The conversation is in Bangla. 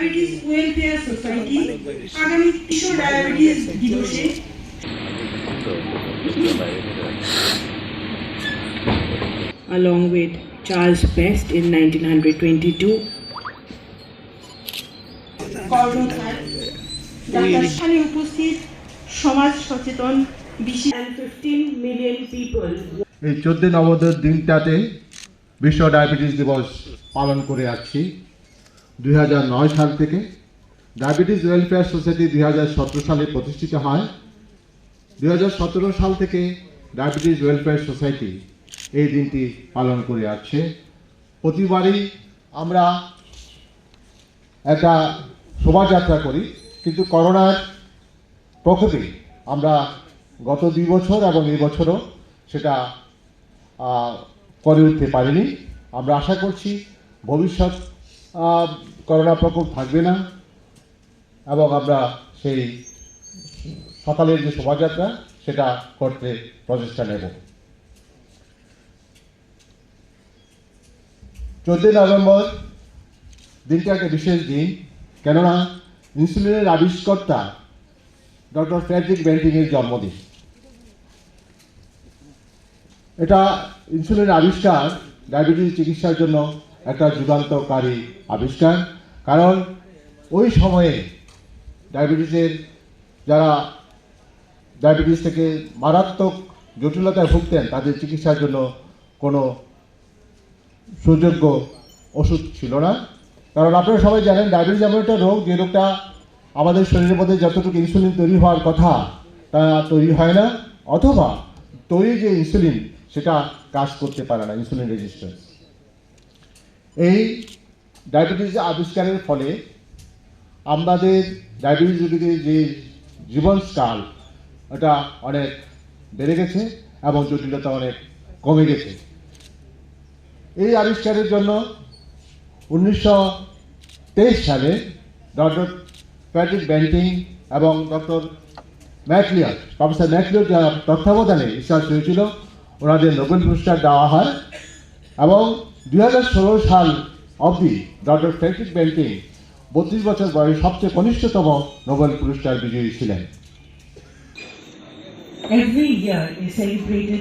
ডায়াবেটিস ওয়েলফেয়ার সোসাইটি আগামী বিশ্ব ডায়াবেটিস দিবসে along with Charles Best in 1922. কর্ণধার ডাক্তার সামনে উপস্থিত সমাজ সচেতন 15 million people এই 14 নভেম্বর দিনটাতে বিশ্ব ডায়াবেটিস দিবস পালন করে আসছি 2009 সাল থেকে। ডায়াবেটিস ওয়েলফেয়ার সোসাইটি 2017 সালে প্রতিষ্ঠিত হয়। 2017 সাল থেকে ডায়াবেটিস ওয়েলফেয়ার সোসাইটি এই দিনটি পালন করে আসছে। প্রতিবারই আমরা একটা শোভাযাত্রা করি, কিন্তু করোনার প্রকোপে আমরা গত 2 বছর এবং এই বছরও সেটা করে উঠতে পারিনি। আমরা আশা করছি ভবিষ্যৎ করোনা প্রকোপ থাকবে না এবং আমরা সেই সকালের যে শোভাযাত্রা সেটা করতে প্রচেষ্টা নেব। 14 নভেম্বর দিনটা একটা বিশেষ দিন, কেননা ইনসুলিনের আবিষ্কর্তা ডক্টর ফ্রেডরিক বেন্টিংয়ের জন্মদিন। এটা ইনসুলিনের আবিষ্কার ডায়াবেটিস চিকিৎসার জন্য একটা যুগান্তকারী আবিষ্কার, কারণ ওই সময়ে ডায়াবেটিসের যারা ডায়াবেটিস থেকে মারাত্মক জটিলতায় ভুগতেন তাদের চিকিৎসার জন্য কোনো সুযোগ্য ওষুধ ছিল না। কারণ আপনারা সবাই জানেন ডায়াবেটিস এমন একটা রোগ যে রোগটা আমাদের শরীরের মধ্যে যতটুকু ইনসুলিন তৈরি হওয়ার কথা তা তৈরি হয় না, অথবা তৈরি যে ইনসুলিন সেটা কাজ করতে পারে না, ইনসুলিন রেজিস্ট্যান্স। এই ডায়াবেটিস আবিষ্কারের ফলে আমাদের ডায়াবেটিস রোগীদের যে জীবনকাল এটা অনেক বেড়ে গেছে এবং জটিলতা অনেক কমে গেছে। এই আবিষ্কারের জন্য 1923 সালে ডক্টর ফ্রেডরিক বেন্টিং এবং ডক্টর ম্যাকলিয়ড, প্রফেসর ম্যাকলিয়ড যারা তত্ত্বাবধানে রিসার্চ হয়েছিল ওনাদের নোবেল পুরস্কার দেওয়া হয় এবং 2016 সাল অবধি ডক্টর ফ্রেডরিক বেন্টিং 32 বছর বয়সে সবচেয়ে কনিষ্ঠতম নোবেল পুরস্কার বিজয়ী ছিলেন। Every year is celebrated